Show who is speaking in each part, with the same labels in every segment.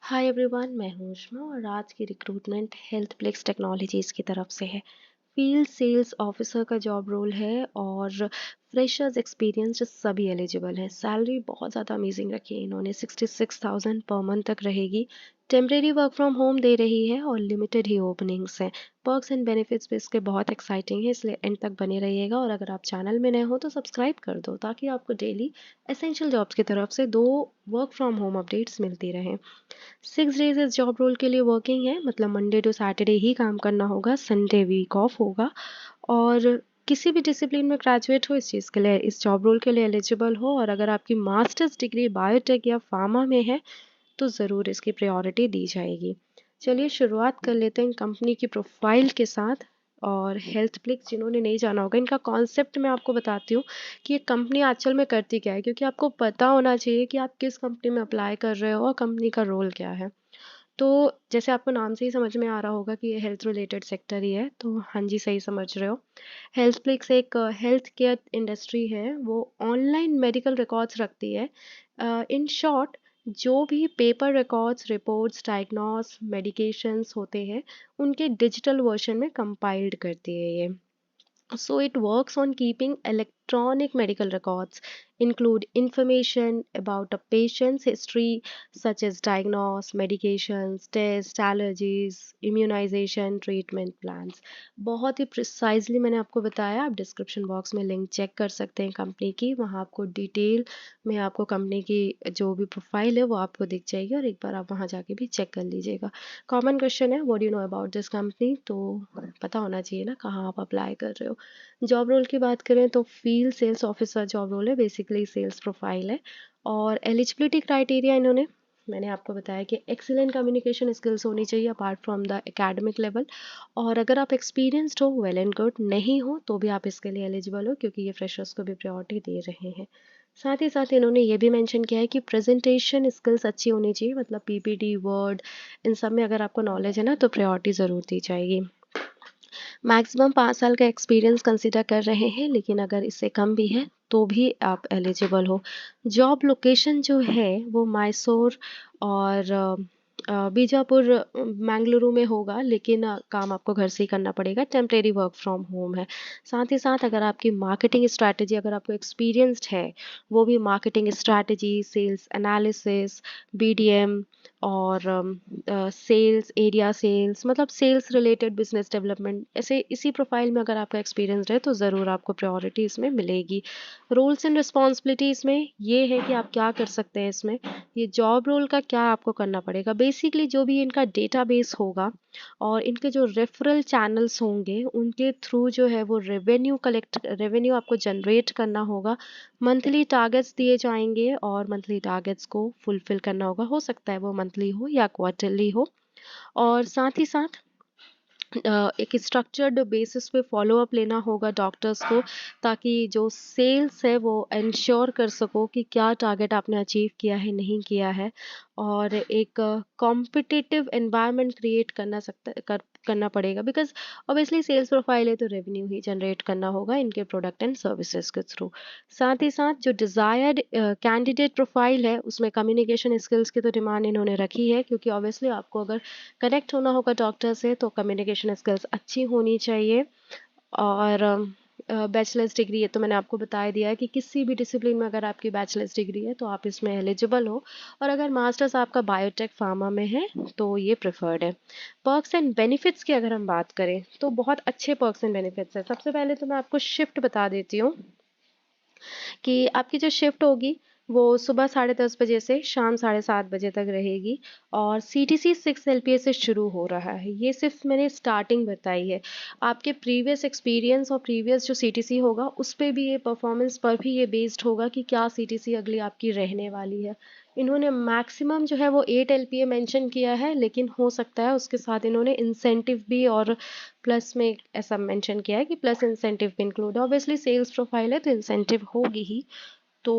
Speaker 1: Hi everyone, मैं हूँ उष्मा और आज की रिक्रूटमेंट हेल्थ प्लेक्स टेक्नोलॉजीज़ की तरफ से है। फील्ड सेल्स ऑफिसर का जॉब रोल है और फ्रेशर्स एक्सपीरियंस सभी एलिजिबल हैं। सैलरी बहुत ज़्यादा अमेजिंग रखी है इन्होंने, 66,000 पर मंथ तक रहेगी। टेम्परेरी वर्क फ्रॉम होम दे रही है और लिमिटेड ही ओपनिंग्स हैं। पर्क्स एंड बेनिफिट्स भी इसके बहुत एक्साइटिंग है, इसलिए एंड तक बने रहिएगा। और अगर आप चैनल में नए हो तो सब्सक्राइब कर दो ताकि आपको डेली एसेंशियल जॉब्स की तरफ से 2 वर्क फ्रॉम होम अपडेट्स मिलती रहें। 6 डेज इस जॉब रोल के लिए वर्किंग है, मतलब मंडे टू सैटरडे ही काम करना होगा, संडे वीक ऑफ होगा। और किसी भी डिसिप्लिन में ग्रेजुएट हो इस चीज़ के लिए, इस जॉब रोल के लिए एलिजिबल हो। और अगर आपकी मास्टर्स डिग्री बायोटेक या फार्मा में है तो ज़रूर इसकी प्रायोरिटी दी जाएगी। चलिए शुरुआत कर लेते हैं कंपनी की प्रोफाइल के साथ। और हेल्थ प्लिक्स जिन्होंने नहीं जाना होगा, इनका कॉन्सेप्ट मैं आपको बताती हूँ कि ये कंपनी आजकल में करती क्या है, क्योंकि आपको पता होना चाहिए कि आप किस कंपनी में अप्लाई कर रहे हो और कंपनी का रोल क्या है। तो जैसे आपको नाम से ही समझ में आ रहा होगा कि ये हेल्थ रिलेटेड सेक्टर ही है, तो हाँ जी, सही समझ रहे हो। हेल्थ प्लिक्स एक हेल्थ केयर इंडस्ट्री है, वो ऑनलाइन मेडिकल रिकॉर्ड्स रखती है। इन शॉर्ट, जो भी paper records, reports, diagnose, medications होते हैं, उनके डिजिटल वर्जन में कंपाइल्ड करती है ये। So it works on keeping electronic medical records, include information about a patient's history, such as diagnose, medications, tests, allergies, immunization, treatment plans. बहुत ही precisely मैंने आपको बताया। आप डिस्क्रिप्शन बॉक्स में लिंक चेक कर सकते हैं कंपनी की, वहाँ आपको डिटेल में आपको कंपनी की जो भी प्रोफाइल है वो आपको दिख जाएगी, और एक बार आप वहाँ जाके भी चेक कर लीजिएगा। कॉमन क्वेश्चन है, what do you know about this company, तो पता होना चाहिए ना कहाँ आप अप्लाई कर रहे हो। जॉब रोल की बात करें तो field sales officer job role है, बेसिकली सेल्स प्रोफाइल है। और एलिजिबिलिटी क्राइटेरिया इन्होंने, मैंने आपको बताया कि एक्सीलेंट कम्युनिकेशन स्किल्स होनी चाहिए apart from the academic level. और अगर आप एक्सपीरियंस्ड हो, वेल एंड गुड, नहीं हो तो भी आप इसके लिए एलिजिबल हो, क्योंकि ये फ्रेशर्स को भी प्रायोरिटी दे रहे हैं। साथ ही साथ इन्होंने ये भी मेंशन किया है कि प्रेजेंटेशन स्किल्स अच्छी होनी चाहिए, मतलब पीपीटी, वर्ड, इन सब में अगर आपको नॉलेज है ना तो प्रायोरिटी ज़रूर दी जाएगी। मैक्सिमम 5 साल का एक्सपीरियंस कंसिडर कर रहे हैं, लेकिन अगर इससे कम भी है तो भी आप एलिजिबल हो। जॉब लोकेशन जो है वो मैसूर और बीजापुर, मैंगलुरु में होगा, लेकिन काम आपको घर से ही करना पड़ेगा। टेम्परेरी वर्क फ्रॉम होम है। साथ ही साथ अगर आपकी मार्केटिंग स्ट्रैटेजी, अगर आपको एक्सपीरियंस्ड है, वो भी marketing strategy, sales analysis, BDM और सेल्स, एरिया सेल्स, मतलब सेल्स रिलेटेड बिजनेस डेवलपमेंट, ऐसे इसी प्रोफाइल में अगर आपका एक्सपीरियंस है तो ज़रूर आपको प्रायोरिटी इसमें मिलेगी। रोल्स एंड रिस्पॉन्सिबिलिटीज़ में ये है कि आप क्या कर सकते हैं इसमें। ये जॉब रोल का क्या आपको करना पड़ेगा, बेसिकली जो भी इनका डेटाबेस होगा और इनके जो रेफरल चैनल्स होंगे उनके थ्रू जो है वो रेवेन्यू आपको जनरेट करना होगा। मंथली टारगेट्स दिए जाएंगे और मंथली टारगेट्स को फुलफिल करना होगा। हो सकता है वो मंथली हो या क्वार्टरली हो। और साथ ही साथ एक स्ट्रक्चर्ड बेसिस पे फॉलो अप लेना होगा डॉक्टर्स को, ताकि जो सेल्स है वो इंश्योर कर सको कि क्या टारगेट आपने अचीव किया है, नहीं किया है। और एक कॉम्पिटिटिव एनवायरनमेंट क्रिएट करना पड़ेगा, बिकॉज ऑब्वियसली सेल्स प्रोफाइल है तो रेवेन्यू ही जनरेट करना होगा इनके प्रोडक्ट एंड सर्विसेज के थ्रू। साथ ही साथ जो डिज़ायर्ड कैंडिडेट प्रोफाइल है उसमें कम्युनिकेशन स्किल्स की तो डिमांड इन्होंने रखी है, क्योंकि ऑब्वियसली आपको अगर कनेक्ट होना होगा डॉक्टर से तो कम्युनिकेशन स्किल्स अच्छी होनी चाहिए। और बैचलर्स डिग्री, ये तो मैंने आपको बता दिया है कि किसी भी डिसिप्लिन में अगर आपकी बैचलर्स डिग्री है तो आप इसमें एलिजिबल हो। और अगर मास्टर्स आपका बायोटेक फार्मा में है तो ये प्रेफर्ड है। पर्क्स एंड बेनिफिट्स की अगर हम बात करें तो बहुत अच्छे पर्क्स एंड बेनिफिट्स हैं। सबसे पहले तो मैं आपको शिफ्ट बता देती हूँ कि आपकी जो शिफ्ट होगी वो सुबह 10:30 बजे से शाम 7:30 बजे तक रहेगी। और CTC 6 LPA से शुरू हो रहा है, ये सिर्फ मैंने स्टार्टिंग बताई है। आपके प्रीवियस एक्सपीरियंस और प्रीवियस जो CTC होगा उस पर भी ये, परफॉर्मेंस पर भी ये बेस्ड होगा कि क्या CTC अगली आपकी रहने वाली है। इन्होंने मैक्सिमम जो है वो 8 LPA मेंशन किया है, लेकिन हो सकता है उसके साथ इन्होंने इंसेंटिव भी और प्लस में ऐसा मेंशन किया है कि प्लस इंसेंटिव भी इंक्लूड है। ऑब्वियसली सेल्स प्रोफाइल है तो इंसेंटिव होगी ही, तो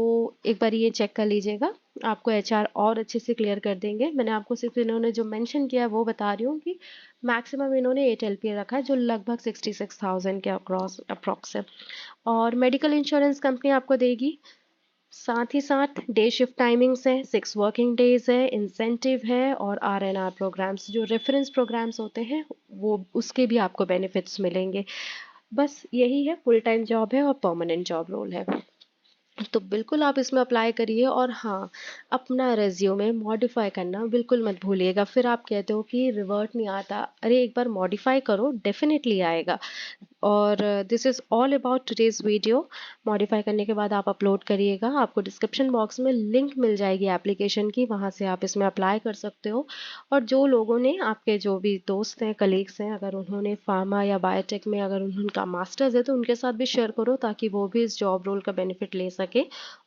Speaker 1: एक बार ये चेक कर लीजिएगा। आपको HR और अच्छे से क्लियर कर देंगे। मैंने आपको सिर्फ इन्होंने जो मेंशन किया है वो बता रही हूँ कि मैक्सिमम इन्होंने 8 LPA रखा है, जो लगभग 66,000 के अक्रॉस अप्रॉक्स है। और मेडिकल इंश्योरेंस कंपनी आपको देगी साथ ही साथ डे शिफ्ट टाइमिंग्स है, 6 वर्किंग डेज है, इंसेंटिव है और RNR प्रोग्राम्स जो रेफरेंस प्रोग्राम्स होते हैं वो उसके भी आपको बेनिफिट्स मिलेंगे। बस यही है, फुल टाइम जॉब है और परमानेंट जॉब रोल है। तो बिल्कुल आप इसमें अप्लाई करिए और हाँ, अपना रेज्यूमे मॉडिफाई करना बिल्कुल मत भूलिएगा। फिर आप कहते हो कि रिवर्ट नहीं आता, अरे एक बार मॉडिफाई करो, डेफिनेटली आएगा। और this is all about today's video. Modify करने के बाद आप अपलोड करिएगा, आपको डिस्क्रिप्शन बॉक्स में लिंक मिल जाएगी एप्लीकेशन की, वहाँ से आप इसमें अप्लाई कर सकते हो। और जो लोगों ने, आपके जो भी दोस्त हैं, कलीग्स हैं, अगर उन्होंने फार्मा या बायोटेक में अगर उनका मास्टर्स है तो उनके साथ भी शेयर करो, ताकि वो भी इस जॉब रोल का बेनिफिट ले सके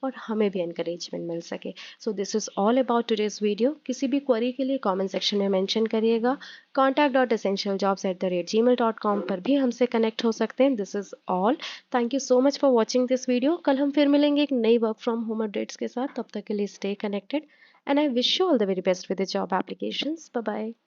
Speaker 1: और हमें भी एनकरेजमेंट मिल सके। So this is all about today's video. किसी भी क्वेरी के लिए कमेंट सेक्शन में मेंशन करिएगा। contact.essentialjobs@gmail.com पर भी हमसे कनेक्ट हो सकते हैं। This is all. Thank you so much for watching this video. कल हम फिर मिलेंगे एक नई वर्क फ्रॉम होम अपडेट्स के साथ। तब तक के लिए stay connected and I wish you all the very best with the job applications. Bye bye.